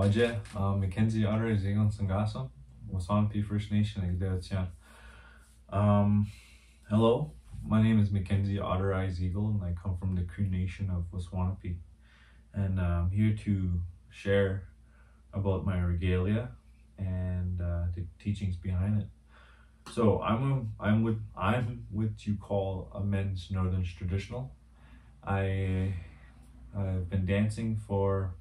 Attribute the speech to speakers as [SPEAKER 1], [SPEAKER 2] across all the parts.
[SPEAKER 1] 어제 Mackenzie Otter Zigon 가서 Wasanpi First Nation Igdeotian. Hello, my name is Mackenzie Otter Eyes Eagle, and I come from the Cree Nation of Waswanipi, and I'm here to share about my regalia and the teachings behind it. So I'm with what you call a men's Northern traditional. I've been dancing for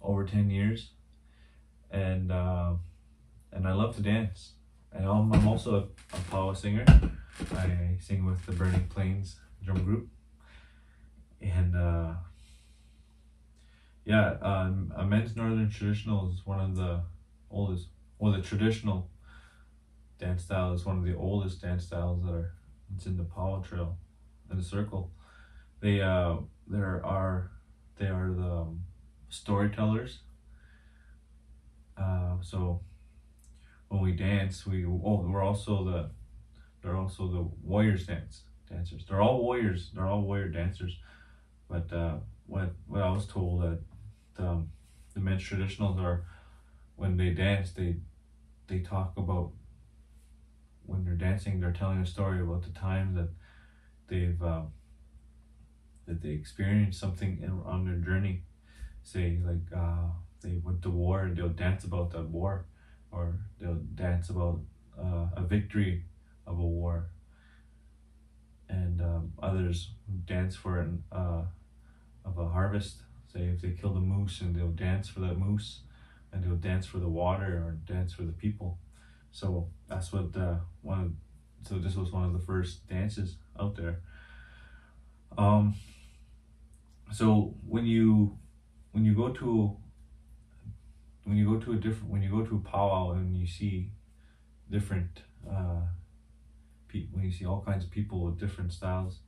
[SPEAKER 1] over 10 years, and I love to dance. And I'm also a power singer. I sing with the Burning Plains drum group, and a men's Northern traditional is one of the oldest. Well, the traditional dance style is one of the oldest dance styles it's in the Powwow Trail, in the circle. They are the storytellers. So when we dance, they're also the warriors dancers. They're all warriors. They're all warrior dancers. But what I was told that the men's traditionals are, when they dance, they talk about, when they're dancing, they're telling a story about the time that they experienced something on their journey. Say like they went to war, and they'll dance about that war, or they'll dance about a victory of a war. And others dance for of a harvest. Say if they killed a moose, and they'll dance for that moose, and they'll dance for the water, or dance for the people. So that's what so this was one of the first dances out there. So when you go to a powwow, and you see different when you see all kinds of people with different styles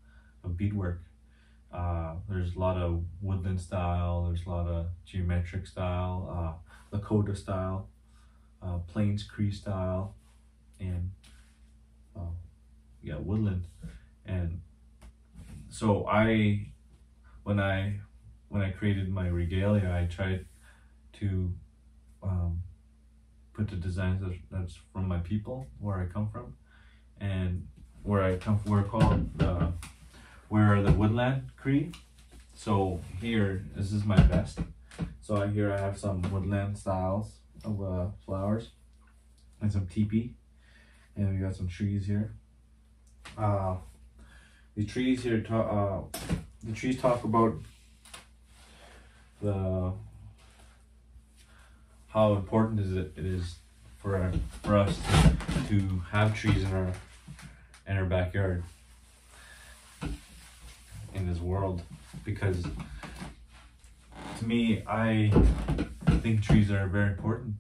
[SPEAKER 1] of beadwork, there's a lot of woodland style, there's a lot of geometric style, Lakota style, Plains Cree style, and woodland. And so when I created my regalia, I tried to put the designs that's from my people, where I come from, and we're the Woodland Cree. So here, this is my vest. So here I have some woodland styles of flowers, and some teepee, and we got some trees here. The trees here talk about how important it is for us to have trees in our backyard, in this world, because to me, I think trees are very important.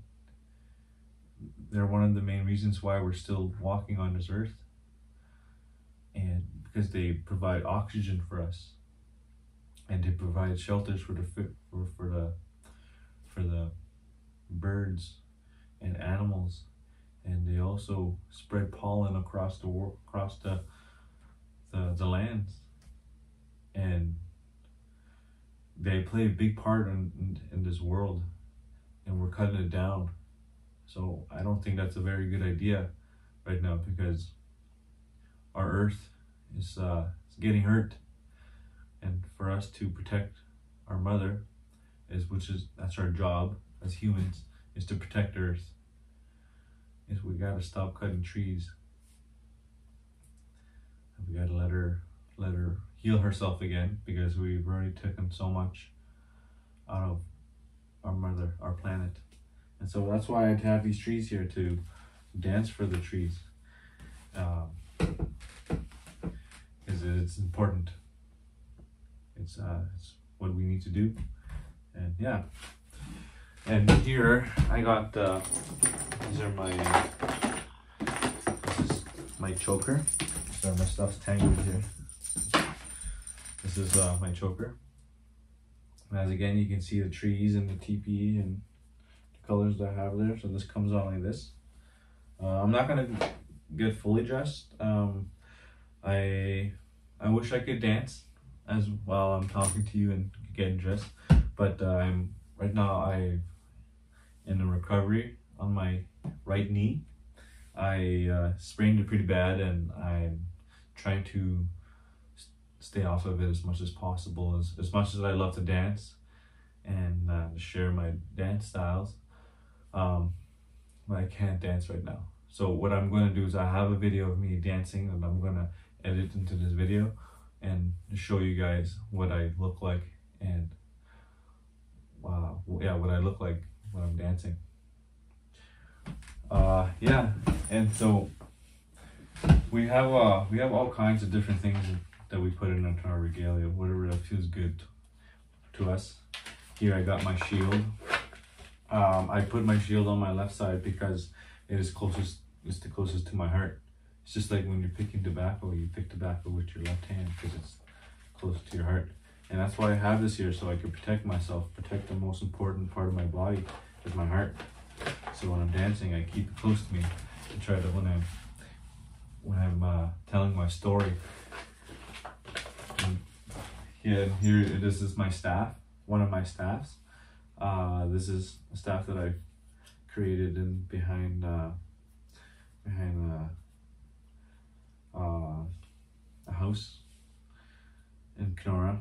[SPEAKER 1] They're one of the main reasons why we're still walking on this earth, and because they provide oxygen for us, and they provide shelters for the birds and animals, and they also spread pollen across the lands, and they play a big part in this world, and we're cutting it down. So I don't think that's a very good idea right now, because our earth is getting hurt, and for us to protect our mother, that's our job as humans, is to protect Earth. Is we gotta stop cutting trees. We gotta let her heal herself again, because we've already taken so much out of our mother, our planet. And so that's why I have these trees here, to dance for the trees, because it's important. It's what we need to do. And yeah. And here I got this is my choker. So my stuff's tangled here. This is my choker. And as again, you can see the trees and the teepee and the colors that I have there. So this comes on like this. I'm not gonna get fully dressed. I wish I could dance as while I'm talking to you and getting dressed. But I'm right now I in a recovery on my right knee. I sprained it pretty bad, and I'm trying to stay off of it as much as possible. As much as I love to dance and share my dance styles, I can't dance right now. So what I'm going to do is I have a video of me dancing, and I'm going to edit into this video and show you guys what I look like, and yeah, what I look like when I'm dancing. Yeah, and so we have all kinds of different things that we put into our regalia, whatever that feels good to us. Here I got my shield. I put my shield on my left side because it's the closest to my heart. It's just like when you're picking tobacco, you pick tobacco with your left hand because it's close to your heart. And that's why I have this here, so I can protect myself, protect the most important part of my body, is my heart. So when I'm dancing, I keep it close to me to try to, when I'm telling my story. And here, this is my staff, one of my staffs. This is a staff that I created behind a house in Kenora.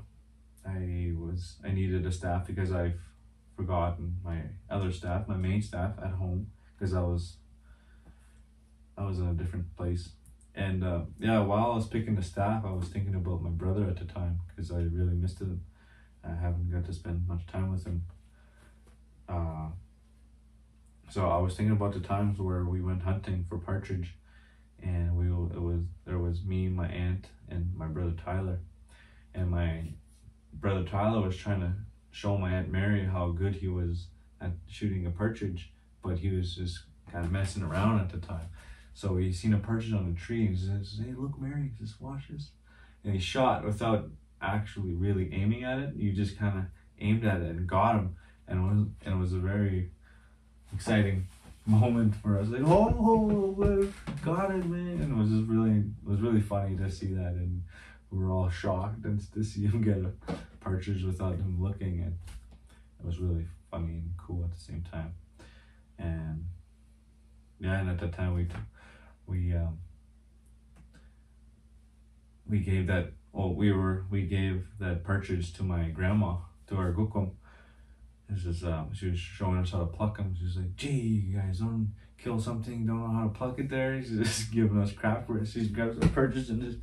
[SPEAKER 1] I needed a staff because I've forgotten my other staff, my main staff at home, because I was in a different place. And yeah, while I was picking the staff, I was thinking about my brother at the time, because I really missed him. I haven't got to spend much time with him. So I was thinking about the times where we went hunting for partridge, and there was me, my aunt, and my brother Tyler. And my brother Tyler was trying to show my Aunt Mary how good he was at shooting a partridge, but he was just kind of messing around at the time. So he seen a partridge on a tree, and he says, "Hey, look, Mary, just watch this." And he shot without actually really aiming at it. You just kind of aimed at it and got him, and it was a very exciting moment for us. Like, oh, got it, man! And it was really funny to see that, and we were all shocked and to see him get a partridge without him looking, and it was really funny and cool at the same time. And yeah, and at that time we gave that partridge to my grandma, to our gukum. She was showing us how to pluck them. She was like, "Gee, you guys don't kill something, don't know how to pluck it there." She's just giving us crap for it. She grabs the partridge and just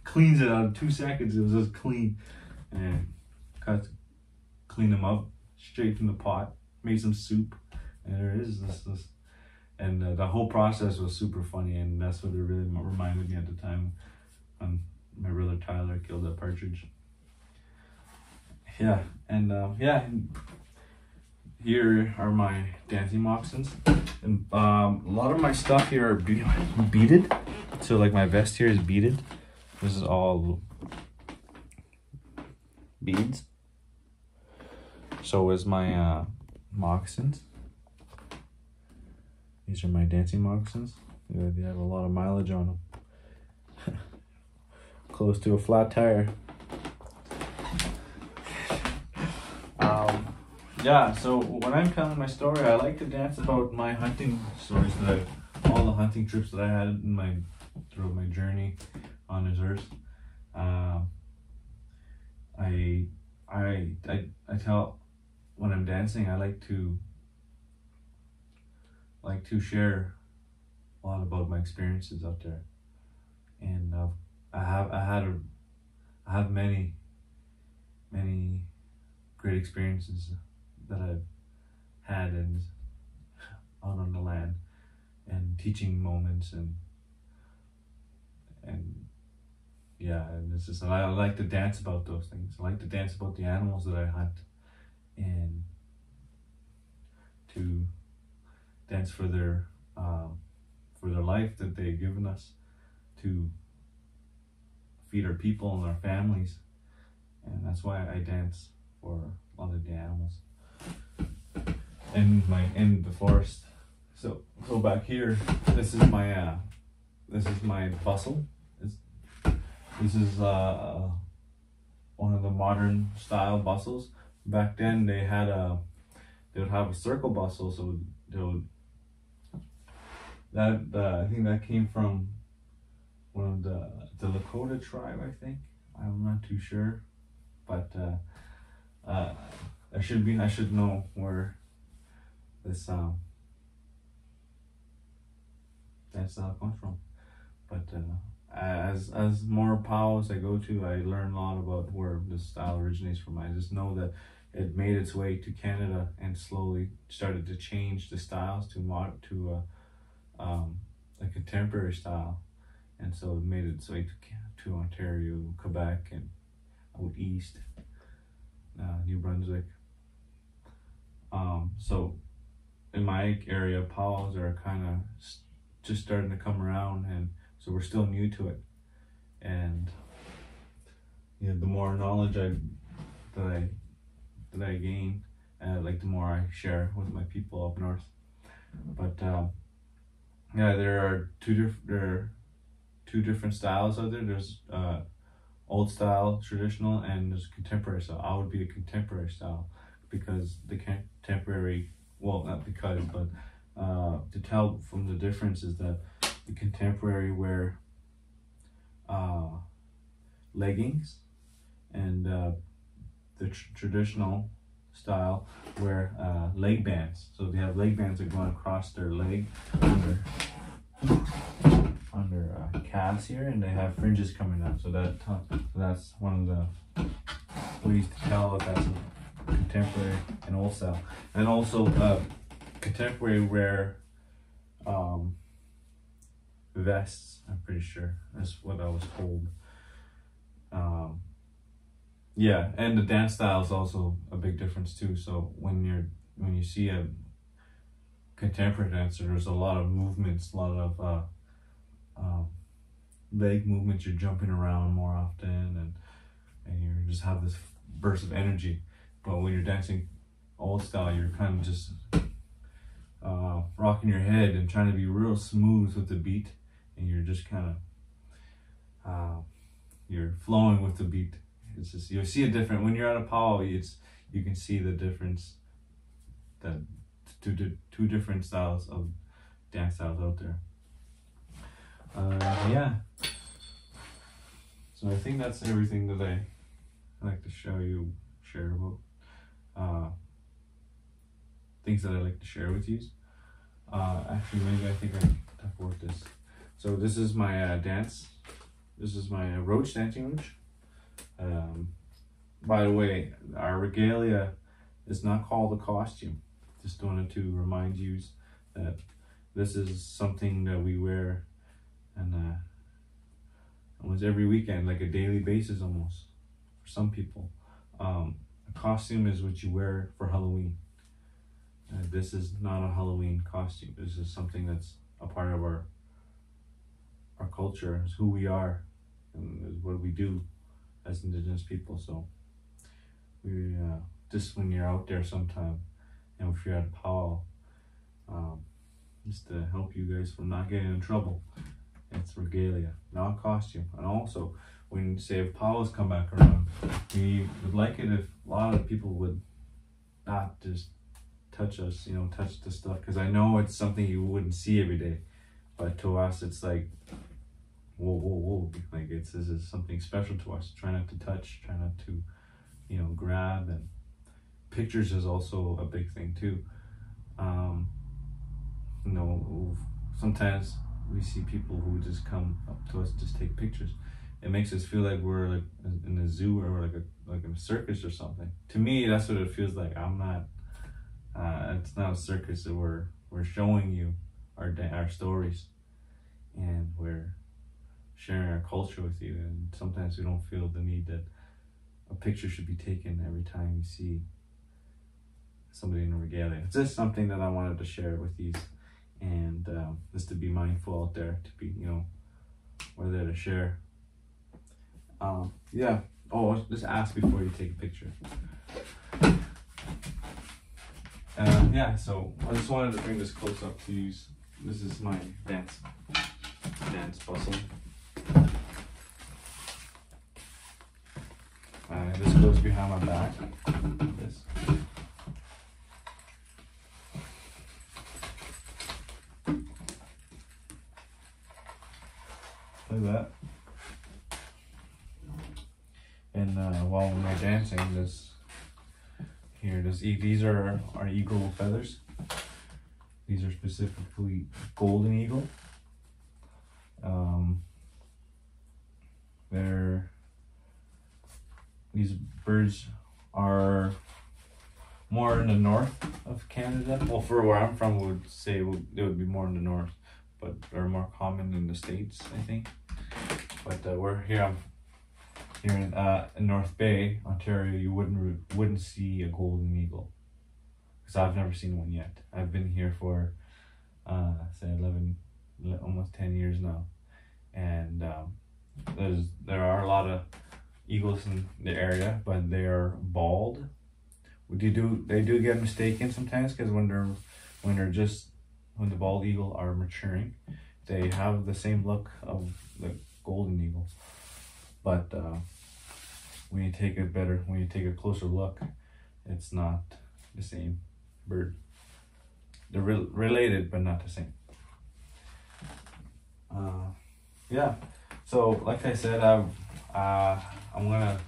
[SPEAKER 1] cleans it out in 2 seconds. It was just clean. And clean them up straight from the pot, made some soup, and there it is. And the whole process was super funny, and that's what it really reminded me at the time when my brother Tyler killed that partridge. Yeah, and here are my dancing moccasins, and a lot of my stuff here are beaded. So like my vest here is beaded. This is all beads. So is my moccasins. These are my dancing moccasins. They have a lot of mileage on them. Close to a flat tire. Yeah, so when I'm telling my story, I like to dance about my hunting stories all the hunting trips that I had throughout my journey on this earth. I tell, when I'm dancing, I like to share a lot about my experiences out there, and I have many great experiences that I've had out on the land, and teaching moments, and yeah, and it's just, I like to dance about those things. I like to dance about the animals that I hunt, and to dance for their life that they've given us to feed our people and our families, and that's why I dance for a lot of the animals in the forest. So back here, this is my bustle. This is one of the modern style bustles. Back then they would have a circle bustle, so they would I think that came from one of the Lakota tribe, I think. I'm not too sure, but I should know where this that style comes from. But as more powwows I go to, I learn a lot about where this style originates from. I just know that it made its way to Canada and slowly started to change the styles to a contemporary style, and so it made its way to Ontario, Quebec, and out east, New Brunswick. So in my area, powwows are kind of just starting to come around, and so we're still new to it. And you know, the more knowledge that I gain, like the more I share with my people up north. But yeah, there are two different styles out there. There's old style, traditional, and there's contemporary style. I would be a contemporary style because the contemporary, well, not because, but to tell from the difference is that the contemporary wear leggings, and the traditional style wear leg bands. So they have leg bands that go across their leg under calves here, and they have fringes coming out. So that's one of the ways to tell that that's a contemporary and old style. And also contemporary wear vests. I'm pretty sure that's what I was told. Yeah, and the dance style is also a big difference too. So when you see a contemporary dancer, there's a lot of movements, a lot of leg movements. You're jumping around more often, and you just have this burst of energy. But when you're dancing old style, you're kind of just rocking your head and trying to be real smooth with the beat, and you're just kind of you're flowing with the beat. It's just, you see a different when you're at a powwow. You can see the difference, that two different styles of dance styles out there. Yeah. So I think that's everything that I like to share about. Things that I like to share with you. Actually, maybe I think I talk about this. So this is my dance. This is my roach, dancing roach. By the way, our regalia is not called a costume. Just wanted to remind you that this is something that we wear, and almost every weekend, like a daily basis almost, for some people. A costume is what you wear for Halloween. This is not a Halloween costume. This is something that's a part of our culture. It's who we are, and is what we do as Indigenous people. So we just when you're out there sometime, and if you're at a powwow, just to help you guys from not getting in trouble, it's regalia, not costume. And also, when say if powwows come back around, we would like it if a lot of people would not just touch us, touch the stuff, because I know it's something you wouldn't see every day, but to us it's like, whoa, like this is something special to us. Try not to touch, try not to, grab. And pictures is also a big thing too. Sometimes we see people who just come up to us, just take pictures. It makes us feel like we're like in a zoo or like in a circus or something. To me, that's what it feels like. I'm not. It's not a circus. That we're showing you our stories, and we're sharing our culture with you. And sometimes we don't feel the need that a picture should be taken every time you see somebody in a regalia. It's just something that I wanted to share with you, and just to be mindful out there, to be, we're there to share. Yeah. Oh, just ask before you take a picture. Yeah, so I just wanted to bring this close up to you. This is my dance bustle. I behind my back. This. Like that. And while we're dancing, these are our eagle feathers. These are specifically golden eagle. These birds are more in the north of Canada. Well, for where I'm from, we would say they would be more in the north, but they're more common in the States, I think. But we're here. Here in North Bay, Ontario, you wouldn't see a golden eagle, because I've never seen one yet. I've been here for say 11, almost 10 years now, and there are a lot of eagles in the area, but they are bald. They do get mistaken sometimes, because when the bald eagle are maturing, they have the same look of the golden eagle. But when you take a closer look, it's not the same bird. They're related, but not the same. Yeah. So, like I said, I'm gonna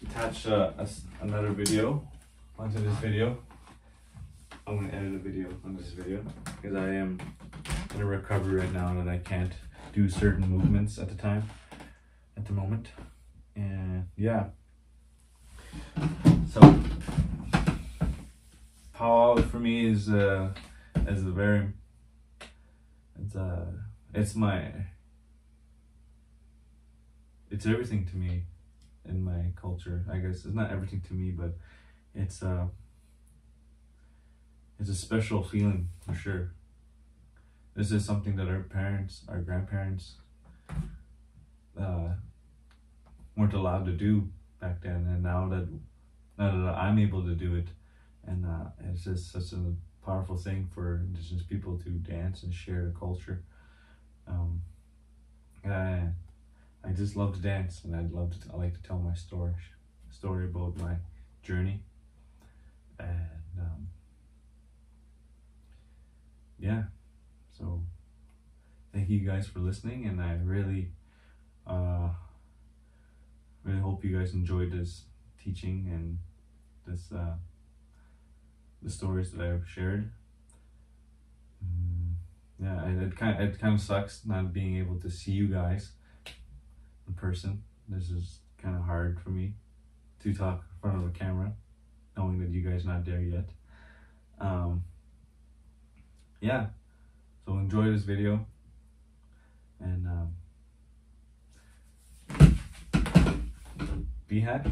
[SPEAKER 1] attach another video onto this video. I'm gonna edit a video on this video, because I am in a recovery right now that I can't do certain movements at the moment. And yeah, so Powwow for me is it's everything to me in my culture. I guess it's not everything to me, but it's a special feeling for sure. This is something that our grandparents weren't allowed to do back then, and now that I'm able to do it, and it's just such a powerful thing for Indigenous people to dance and share the culture. I just love to dance, and I like to tell my story about my journey, and yeah. So thank you guys for listening, and I really hope you guys enjoyed this teaching and the stories that I've shared. Yeah, it kind of sucks not being able to see you guys in person. This is kind of hard for me to talk in front of a camera, knowing that you guys are not there yet. Yeah, so enjoy this video, and be happy.